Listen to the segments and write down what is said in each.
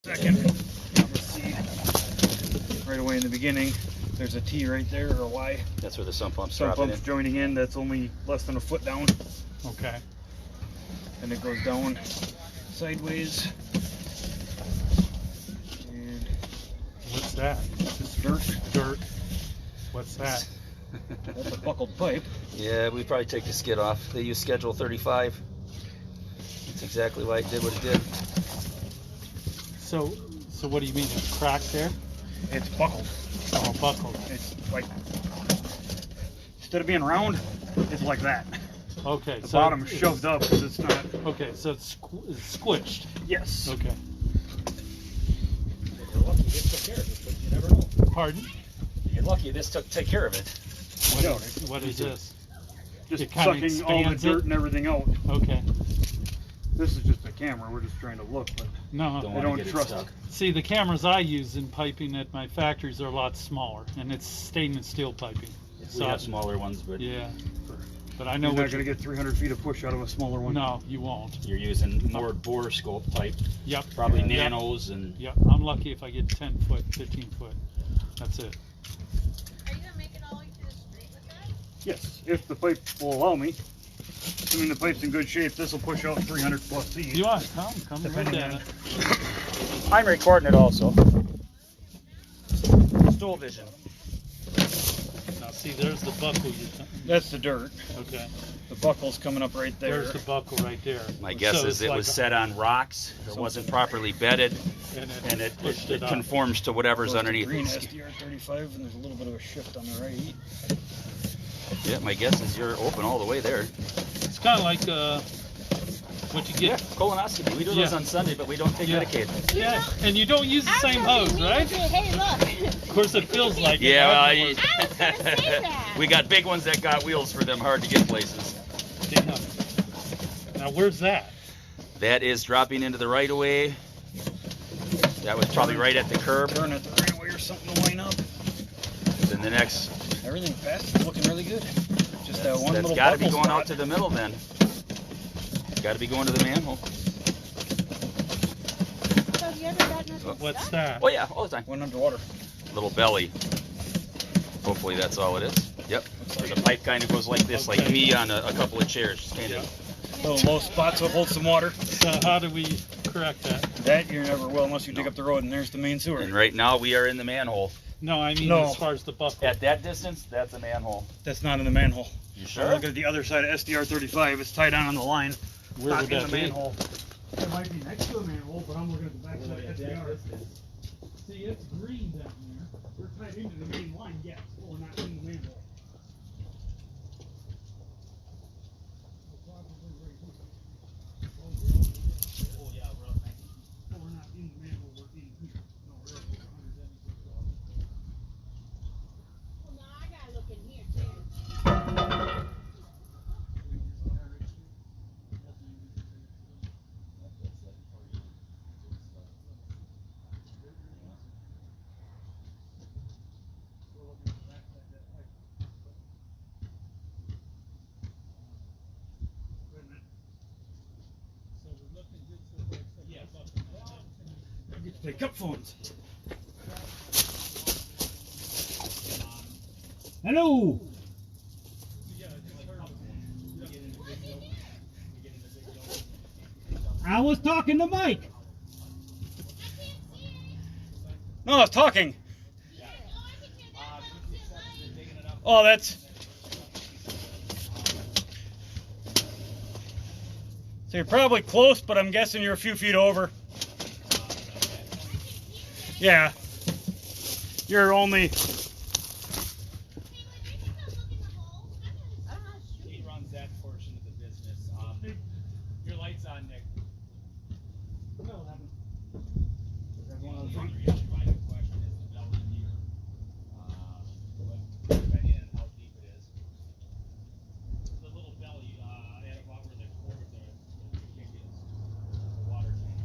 Second, let's see, right away in the beginning, there's a T right there, or a Y. That's where the sump pump's Sump dropping pump's in. joining in, that's only less than a foot down. Okay. And it goes down sideways. And What's that? just dirt. Dirt. What's that? That's a buckled pipe. Yeah, we probably take the skid off. They use schedule 35. That's exactly why it did what it did. So what do you mean? It's cracked there? It's buckled. Oh, buckled. It's like, instead of being round, it's like that. Okay. The so bottom is shoved up because it's not. Okay, so it's squished. Yes. Okay. You're lucky this took care of it, but you never know. Pardon? You're lucky this take care of it. What is this? Just It kinda sucking all the expands dirt it? and everything out. Okay. This is just a camera. We're just trying to look, but No. Don't I want don't to get trust it stuck. See, the cameras I use in piping at my factories are a lot smaller, and it's stainless steel piping. We have smaller ones, but Yeah. But I know you're what not going to get 300 feet of push out of a smaller one. No, you won't. you're using more bore scope type. Yep. Probably Yep. nanos and Yep. I'm lucky if I get 10 foot, 15 foot. That's it. Are you gonna make it all the way to the street with that? Yes, if the pipe will allow me. Assuming the pipe's in good shape, this will push out 300 plus feet. You want to come look Depending at on- it. I'm recording it also. Stool vision. Now see, there's the buckle. That's the dirt. Okay. The buckle's coming up right there. There's the buckle right there. My guess So is it's it like was set on rocks. It wasn't properly bedded, and it pushed it up. conforms to whatever's Goes to underneath green it. SDR 35, and there's a little bit of a shift on the right. Yeah, my guess is you're open all the way there. It's kind of like what you Yeah, get. colonoscopy. We do those Yeah. on Sunday, but we don't take Yeah. Medicaid. Yeah, and you don't use the same hose, right? Hey, look. Of course, it feels like Yeah, well, it. I was gonna say that. we got big ones that got wheels for them, hard to get places. Yeah. Now, where's that? That is dropping into the right of way. That was probably right at the curb. Turn at the right away or something to line up. Then the next, Everything past is looking really good. Just that one that's little got to be buckle going spot. out to the middle then. Got to be going to the manhole. So have you ever gotten us What's stuck? that? Oh yeah, all the time. Went underwater. Little belly. Hopefully that's all it is. Yep. There's a pipe kind of goes like this, like Okay. me on a couple of chairs. Just kind of. Little low spots will hold some water. So how do we correct that? That you never will unless you dig up the road, and there's the main sewer. And right now we are in the manhole. No, I mean No. as far as the buckle. At that distance, that's a manhole. That's not in the manhole. You I'm sure? looking at the other side of SDR 35. It's tied down on the line. Where Not would in that the be? manhole. It might be next to a manhole, but I'm looking at the back side of SDR. See, it's green down there. We're tied into the main line, yes, but we're not in the manhole. We're not in the manhole, we're in here. No, we're up to 170 foot. Well, no, I gotta look in here too. I get to play cup phones. Hello. I was talking to Mike. No, I was talking. Oh, that's. So you're probably close, but I'm guessing you're a few feet over. Yeah. You're only. He runs that portion of the business. Your light's on, Nick. The other question is the bell in here. Depending on how deep it is. The little belly, at about where the kick is, the water tank,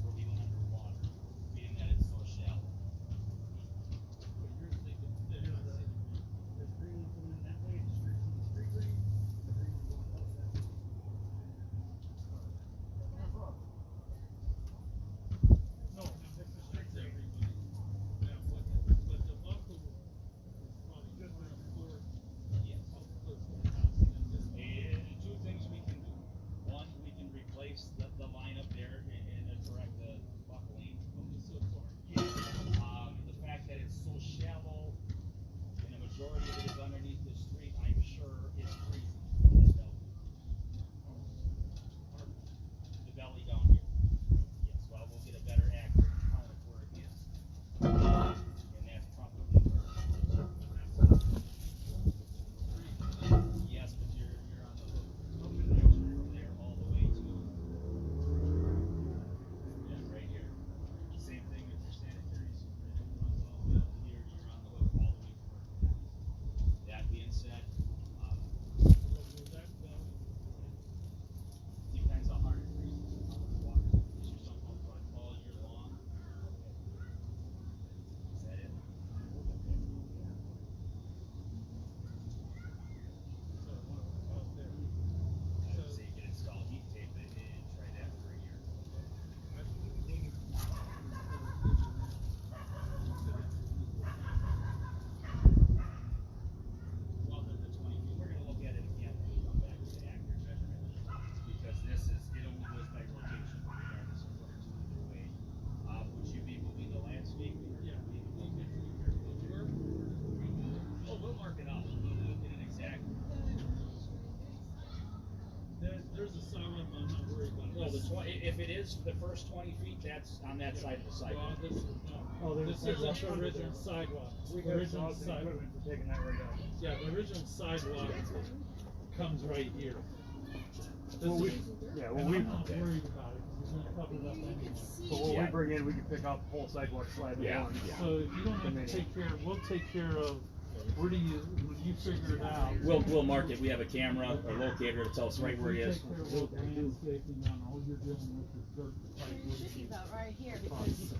where we went underwater, being that it's so shallow. But you're thinking If it is the first 20 feet, that's on that side of the sidewalk. This is the original sidewalk. Original sidewalk. Taking that right out. Yeah, the original sidewalk comes right here. Well, we, yeah, well, we, I'm not worried about it, because we're gonna cover it up anyway. but what we bring in, we can pick up the whole sidewalk slab at once. So if you don't have to take care, we'll take care of, when you figure it out. We'll mark it. We have a camera, a locator to tell us right where it is. Take care of all the landscaping on all you're dealing with is dirt. It should be about right here because.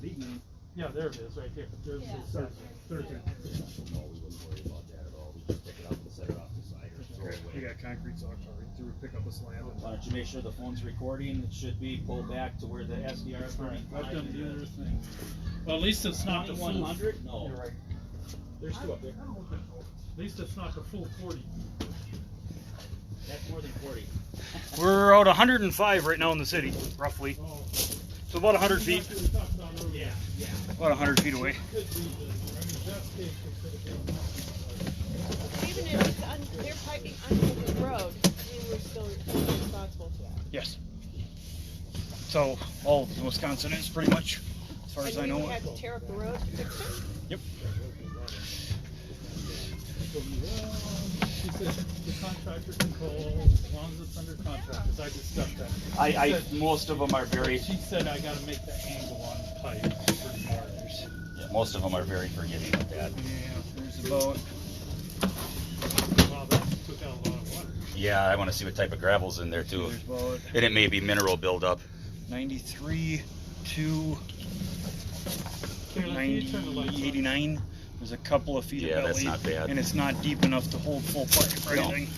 Yeah, there it is, right here. There's Yeah. the sidewalk. No, we wouldn't worry about that at all. We just pick it up and set it off the side or throw it We away. got concrete saw already through, pick up a slab. Why don't you make sure the phone's recording? It should be pulled back to where the SDR is. Let them do their thing. Well, at least it's not the full. 2100? No. You're right. There's two up there. At least it's not the full 40. That's more than 40. We're out 105 right now in the city, roughly. Oh. So about 100 feet, That's what we talked about earlier. Yeah. about 100 feet away. Could be the, I mean, best case, it could have been. Even if it's they're piping under the road, they were still responsible for that. Yes. So all of Wisconsin is pretty much, as far as I And know. we had to tear up the road to fix it? Yep. She said the contractor can call as long as it's under contract, because I discussed that. Most of them are very, She said I gotta make the angle on the pipe pretty hard. yeah, most of them are very forgiving with that. Yeah, there's about, Wow, that took out a lot of water. Yeah, I want to see what type of gravel's in there too. there's about And it may be mineral buildup. 93 to Here, let me turn the lights on. 89. There's a couple of feet Yeah, of belly. that's not bad. And it's not deep enough to hold full pipe or No. anything.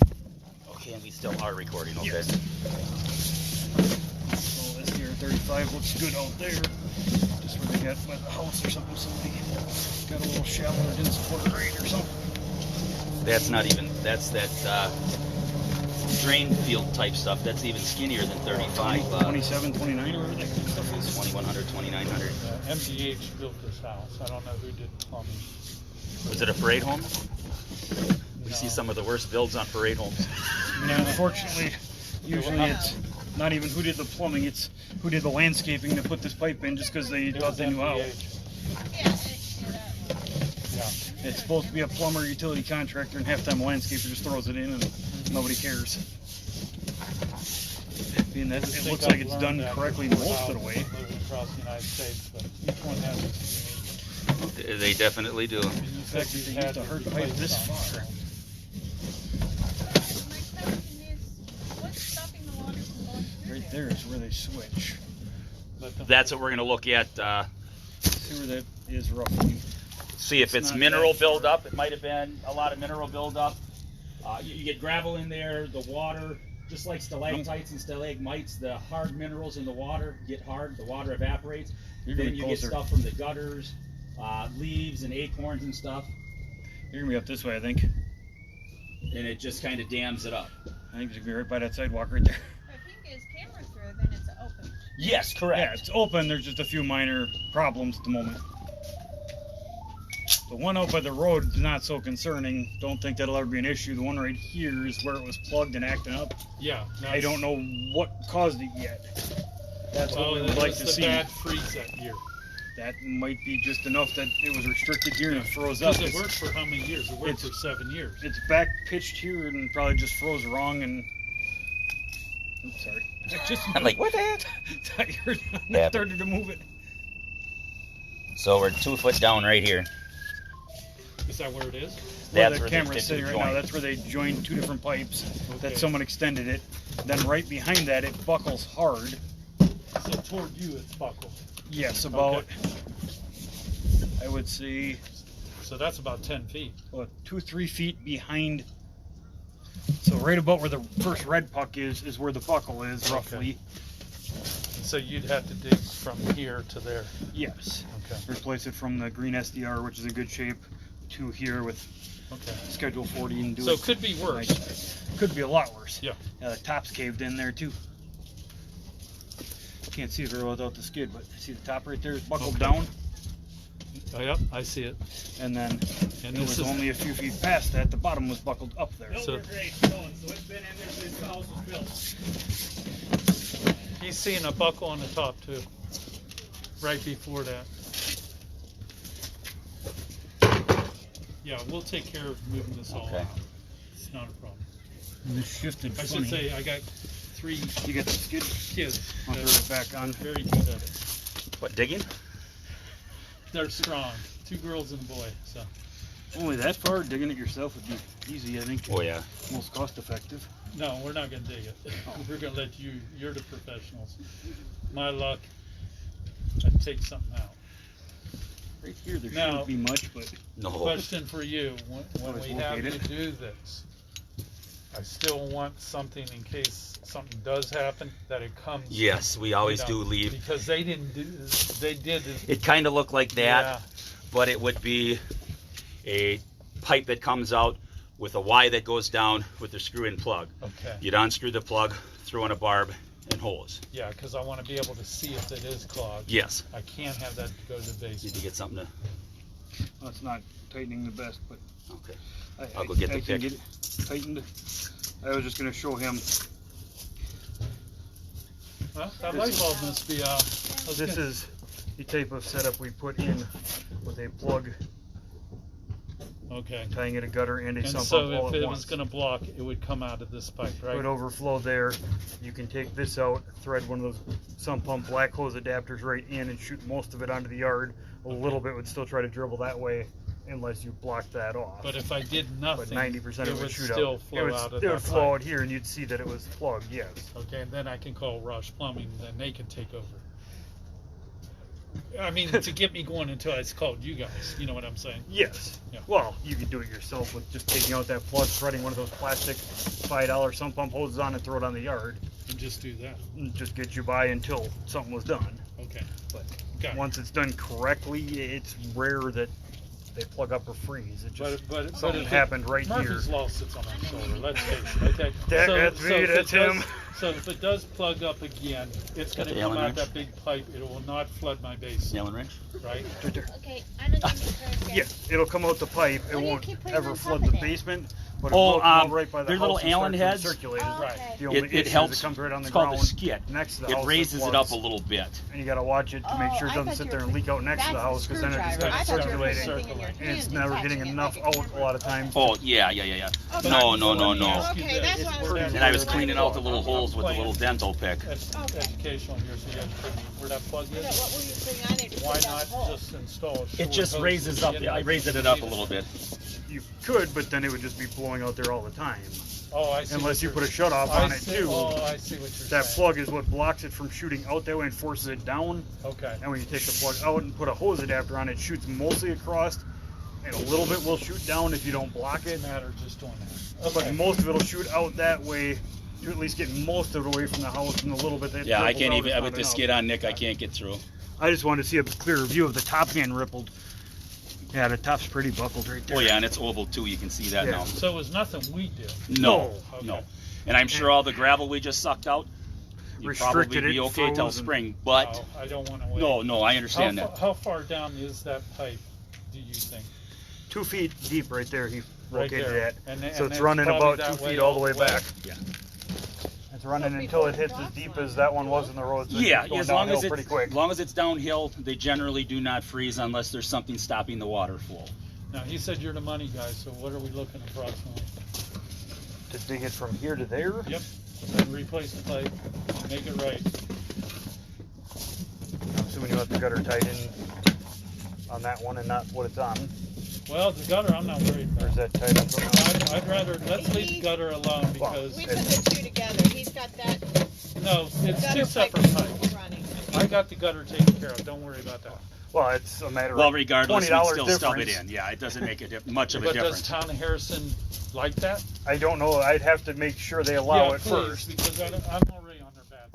Okay, and we still are recording, okay? Yes. So this here 35 looks good out there. Just where they got by the house or something. Somebody got a little shallow or didn't support a grade or something. That's not even, that's that drain field type stuff. That's even skinnier than 35. 27, 29 or whatever that kind of stuff is. 2100, 2900. MDH built this house. I don't know who did the plumbing. Was it a parade home? We No. see some of the worst builds on parade homes. Yeah, unfortunately, usually it's not even who did the plumbing, it's who did the landscaping to put this pipe in just because they It thought was they knew how. MDH. Yeah, It's supposed to be a plumber, utility contractor, and half the time a landscaper just throws it in and nobody cares. Being that I it think looks like I've it's learned done that correctly with most of the houses way. living across the United States, but each one has its unique. They definitely do. And you The said fact that you they had used to to hurt the replace pipe this some, far. My question is, what's stopping the water from going through Right there? there is where they switch. Let them- That's what we're going to look at. See where that is roughly. See if it's Not mineral that far. buildup. It might have been a lot of mineral buildup. You get gravel in there, the water, just like stalactites and stalagmites, the hard minerals in the water get hard, the water evaporates. You're Then gonna be you get closer. stuff from the gutters, leaves and acorns and stuff, You're gonna be up this way, I think. and it just kind of dams it up. I think it's gonna be right by that sidewalk right there. If he can get his camera through, then it's open. Yes, Yeah, correct. it's open. There's just a few minor problems at the moment. The one out by the road is not so concerning. Don't think that'll ever be an issue. The one right here is where it was plugged and acting up. Yeah. I don't know what caused it yet. That's what we would that like was to the see. bad freeze that year. That might be just enough that it was restricted here and it froze up. Because it worked for how many years? It worked it's- for 7 years. It's back pitched here and probably just froze wrong and. Oops, sorry. I just I'm like, what the heck? I heard I Yeah. started to move it. So we're 2 foot down right here. Is that where it is? Where That's the where they camera's did sitting the right now, joint. that's where they joined two different pipes. Okay. That someone extended it. Then right behind that, it buckles hard. So toward you, it's buckled. Yes, about, I would say, So that's about 10 feet. 2-3 feet behind. So right about where the first red puck is where the buckle is, roughly. So you'd have to dig from here to there. Yes. Okay. Replace it from the green SDR, which is in good shape, to here with Okay. Schedule 40 and do So it. it could be worse. Nice. Could be a lot worse. Yeah. Yeah, the top's caved in there too. Can't see it very well without the skid, but see the top right there is buckled down, Oh, yep, I see it. and then And it this was is only a few feet past that. The bottom was buckled up there. So- Great stone, so it's been in there since the house was built. He's seeing a buckle on the top too. Right before that. Yeah, we'll take care of moving this all Okay. out. It's not a problem. And this shifted I funny. should say I got 3 You got the skid? kids I'll that throw it back on. are very good at it. What, digging? They're strong. 2 girls and a boy. So Only that far, digging it yourself would be easy, I think. Oh yeah. Most cost effective. no, we're not gonna dig it. We're gonna let you. You're the professionals. My luck, I'd take something out. Right here, there Now- shouldn't be much, but No. Question for you: when Always we have locate to do this, I still want something in case something does happen that it comes. Yes, we always do leave. because they didn't do. They did. It kind of looked like that, Yeah. but it would be a pipe that comes out with a Y that goes down with the screw-in plug. Okay. You'd unscrew the plug, throw in a barb, and hose. Yeah, because I want to be able to see if it is clogged. Yes. I can't have that go to the Need basement. to get something to. well, it's not tightening the best, but Okay. I, I'll go get the I can pick. get it tightened. I was just gonna show him. Well, that light bulb must be out. This is the type of setup we put in with a plug, Okay. tying in a gutter and a And sump so pump all if at it once. was going to block, it would come out of this pipe, It right? would overflow there. You can take this out, thread one of those sump pump black hose adapters right in and shoot most of it onto the yard. A little bit would still try to dribble that way unless you block that off. But if I did But nothing, 90% it of it would would shoot still out. flow out of It that would flow pipe. out here and you'd see that it was plugged, yes. Okay, and then I can call Rush Plumbing, then they can take over. I mean, to get me going until I called you guys. You know what I'm saying? Yes. Yeah. Well, you can do it yourself with just taking out that plug, threading one of those plastic $5 sump pump hoses on and throw it on the yard. And just do that. And just get you by until something was done. Okay. But Got it. once it's done correctly, it's rare that they plug up or freeze. It just something if it- happened right Murphy's here. Law sits on my shoulder. Let's face it. Okay. That's me, if that's it does- him. So if it does plug up again, it's going to the come Allen out wrench? that big pipe. It will not flood my basement, Allen wrench? right? Right there. Okay, I'm gonna need to Yeah, it'll come out the pipe. It What do you won't keep putting ever on top flood of the it? basement, but it Oh, will come out right by the they're house little and start Allen getting heads? circulated. Oh, okay. The only issue It is helps. it comes right on the It's called ground the skid. next to the It house. raises it plugs. up a little bit. And you gotta watch it to make sure it Oh, I doesn't thought sit you there were- and leak out next to the that's house, because then it just screwdriver. I starts thought you were circulating. putting it in your And hand it's and never touching getting it enough like out a a lot of times. Oh, yeah. Okay. No. Okay, that's what I was And I was cleaning out the little holes with the little dental pick. Educational here, so you educate me where that plug What is. were you putting on it to Why put down not the hole? just install a It short just hose raises to up. the end I of raised it up a little bit. You could, but then it would just be blowing out there all the time. Oh, I see. Unless what you you're- put a shut off I on it see- too. Oh, I see what you're That saying. plug is what blocks it from shooting out that way and forces it down. Okay. And when you take the plug out and put a hose adapter on it, shoots mostly across, and a little bit will shoot down if you don't block it. Doesn't matter, just doing that. But Okay. most of it'll shoot out that way to at least get most of it away from the house, and a little bit that Yeah, I ripples can't out even. is not With the enough. skid on, Nick, I can't get through. I just wanted to see a clearer view of the top hand rippled. Yeah, the top's pretty buckled right there. Oh yeah, and it's oval too. You can see that Yeah. now. So it was nothing we did. No, Okay. no. And I'm sure all the gravel we just sucked out, you'd probably Restricted it, be okay till frozen. spring. But Oh, I don't want to wait. no, I understand that. How far down is that pipe, do you think? 2 feet deep right there. He Right located there. it. And So and it's it's running probably about 2 that way feet all the way way? back. Yeah. It's running until it hits as deep as that one was in the road. So Yeah, it's going as long downhill as pretty it's quick. downhill, they generally do not freeze unless there's something stopping the water flow. Now, he said you're the money guy, so what are we looking approximately? To dig it from here to there. Yep. Then replace the pipe, make it right. I'm assuming you want the gutter tied in on that one and not what it's on. Well, the gutter, I'm not worried Or is about. that tied on something else? I'd rather, let's leave the gutter alone because, We put the two together. He's got that no, it's gutter two pipe separate pipes. running. I got the gutter taken care of, don't worry about that. Well, it's a matter Well, of regardless, we'd $20 still stub it difference. in. Yeah, it doesn't make much of a But does difference. Town of Harrison like that? I don't know. I'd have to make sure they allow Yeah, it please, first. because I'm not